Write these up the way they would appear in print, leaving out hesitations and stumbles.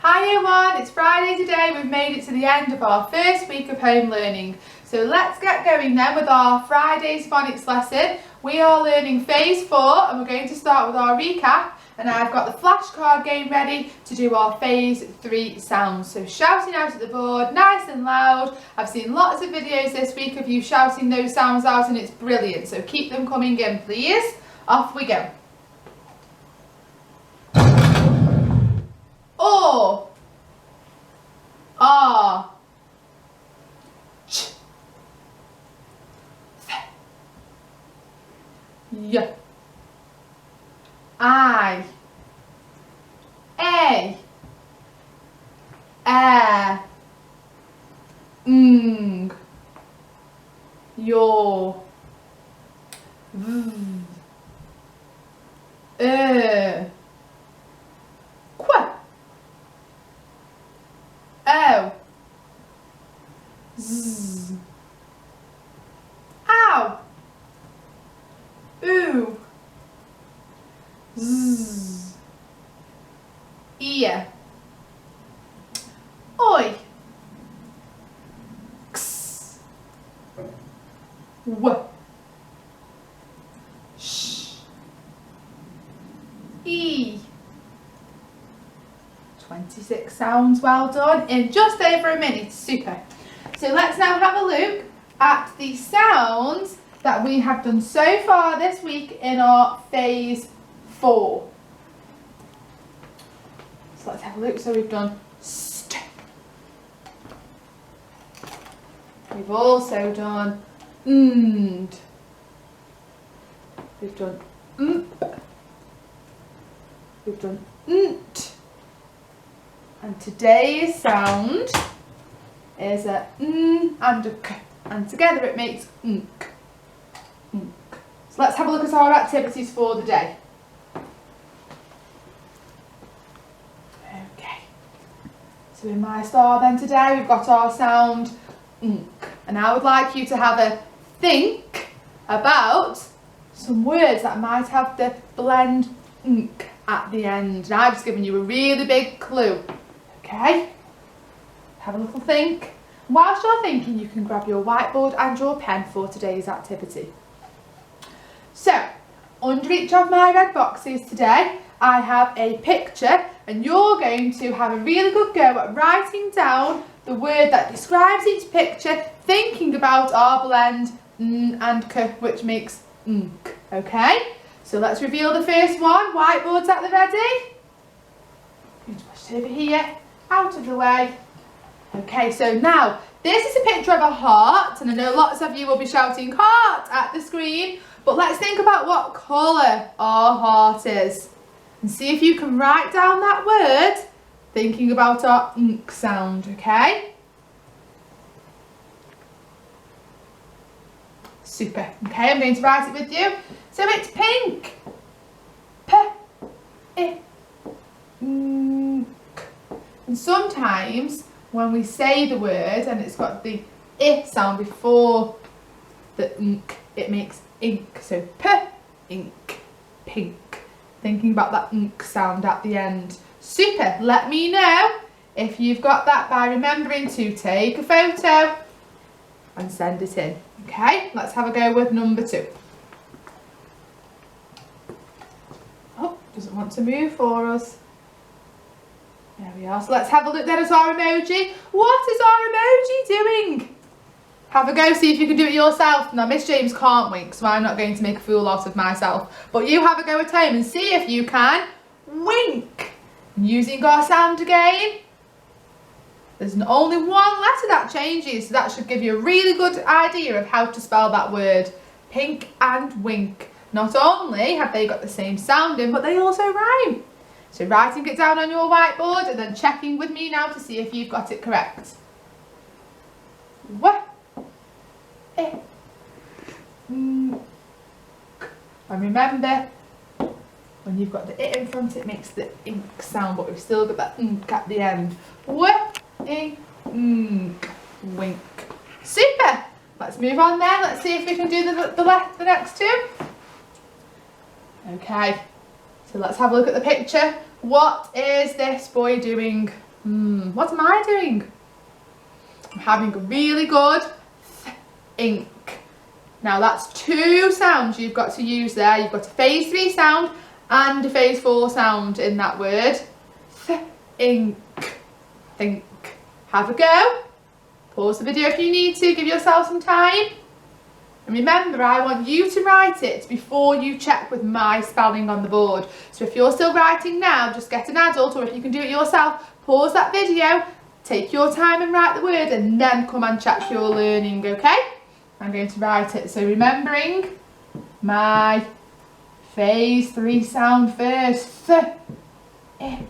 Hi Year 1, it's Friday today. We've made it to the end of our first week of home learning. So let's get going then with our Friday's phonics lesson. We are learning phase 4 and we're going to start with our recap, and I've got the flashcard game ready to do our phase 3 sounds. So shouting out at the board, nice and loud. I've seen lots of videos this week of you shouting those sounds out and it's brilliant. So keep them coming in please. Off we go. O, A, Ch, Th, Y, I, A, Ng, Yo, V, Qu, O, Z, Ow, Oo, Z, Ear, Oi, X, W, Sh, E. 26 sounds, well done, in just over a minute, super. So let's now have a look at the sounds that we have done so far this week in our phase 4. So let's have a look. So we've done st. We've also done nd. We've done mp. We've done nt. And today's sound is a and a k, and together it makes nk. Nk. So let's have a look at our activities for the day. Okay. So in my star then today we've got our sound nk, and I would like you to have a think about some words that might have the blend nk at the end. And I've just given you a really big clue. Okay, have a little think. Whilst you're thinking, you can grab your whiteboard and your pen for today's activity. So, under each of my red boxes today, I have a picture, and you're going to have a really good go at writing down the word that describes each picture, thinking about our blend n and k, which makes nk. Okay, so let's reveal the first one. Whiteboard's at the ready. You just push it over here. Out of the way. Okay, so now this is a picture of a heart, and I know lots of you will be shouting heart at the screen, but let's think about what colour our heart is and see if you can write down that word thinking about our nk sound, okay? Super. Okay, I'm going to write it with you. So it's pink. And sometimes when we say the word and it's got the I sound before the nk, it makes ink. So p, ink, pink. Thinking about that nk sound at the end. Super. Let me know if you've got that by remembering to take a photo and send it in. Okay, let's have a go with number 2. Oh, doesn't want to move for us. There we are. So let's have a look then at our emoji. What is our emoji doing? Have a go, see if you can do it yourself. Now, Miss James can't wink, so I'm not going to make a fool out of myself. But you have a go at home and see if you can wink. Using our sound again. There's only one letter that changes, so that should give you a really good idea of how to spell that word. Pink and wink. Not only have they got the same sounding, but they also rhyme. So writing it down on your whiteboard and then checking with me now to see if you've got it correct. W, I, N, K. And remember, when you've got the I in front, it makes the ink sound, but we've still got that nk at the end. W, I, N, K, wink. Super. Let's move on then. Let's see if we can do the next two. Okay. So let's have a look at the picture. What is this boy doing? What am I doing? I'm having a really good ink. Now that's 2 sounds you've got to use there. You've got a phase 3 sound and a phase 4 sound in that word. Ink. Think. Have a go. Pause the video if you need to, give yourself some time. And remember, I want you to write it before you check with my spelling on the board. So if you're still writing now, just get an adult, or if you can do it yourself, pause that video, take your time and write the word, and then come and check your learning, okay? I'm going to write it. So remembering my phase 3 sound first. Th, I,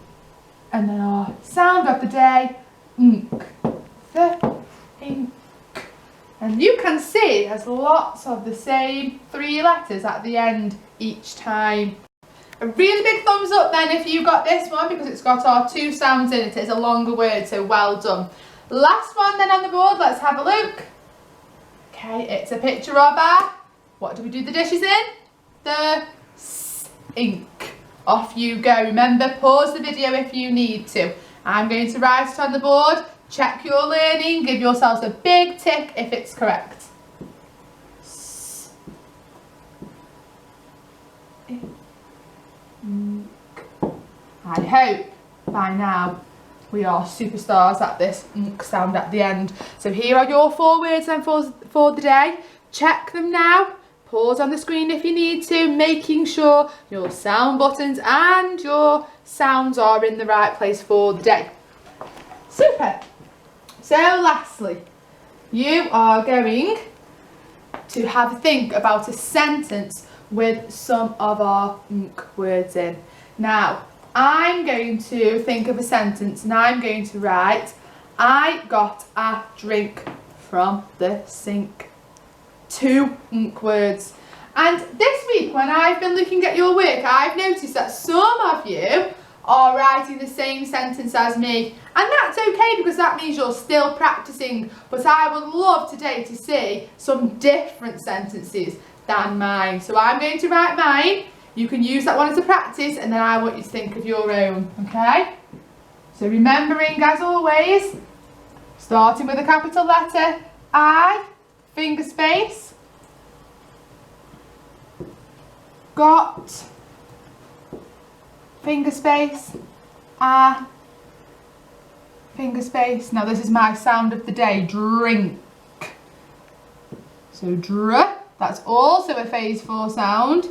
and then our sound of the day, ink. Th, ink. And you can see there's lots of the same 3 letters at the end each time. A really big thumbs up then if you got this one, because it's got our 2 sounds in it. It's a longer word, so well done. Last one then on the board, let's have a look. Okay, it's a picture of what do we do the dishes in? The sink. Off you go. Remember, pause the video if you need to. I'm going to write it on the board. Check your learning. Give yourselves a big tick if it's correct. I hope by now we are superstars at this sound at the end. So here are your 4 words then for the day. Check them now. Pause on the screen if you need to, making sure your sound buttons and your sounds are in the right place for the day. Super. So lastly, you are going to have a think about a sentence with some of our words in. Now, I'm going to think of a sentence and I'm going to write, I got a drink from the sink. 2 words. And this week when I've been looking at your work, I've noticed that some of you are writing the same sentence as me, and that's okay because that means you're still practicing, but I would love today to see some different sentences than mine. So I'm going to write mine. You can use that one as a practice, and then I want you to think of your own, okay? So remembering, as always, starting with a capital letter I, finger space, got, finger space, a, finger space. Now this is my sound of the day, drink. So dr, that's also a phase 4 sound.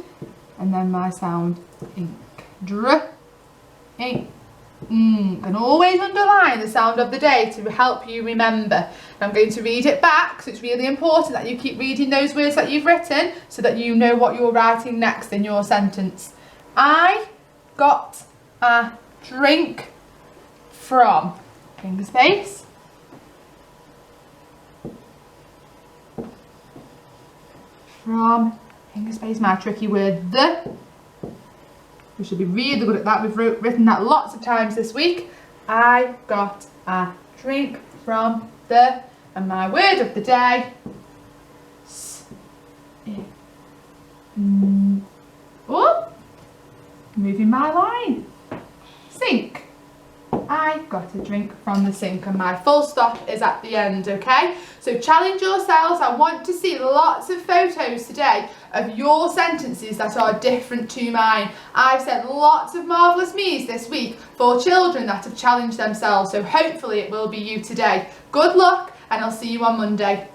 And then my sound, ink. Dr, ink. And always underline the sound of the day to help you remember. I'm going to read it back, so it's really important that you keep reading those words that you've written so that you know what you're writing next in your sentence. I got a drink from, finger space, from, finger space, my tricky word, the. We should be really good at that. We've written that lots of times this week. I got a drink from the, and my word of the day, oh, moving my line, sink. I got a drink from the sink, and my full stop is at the end, okay? So challenge yourselves. I want to see lots of photos today of your sentences that are different to mine. I've said lots of marvellous me's this week for children that have challenged themselves, so hopefully it will be you today. Good luck, and I'll see you on Monday.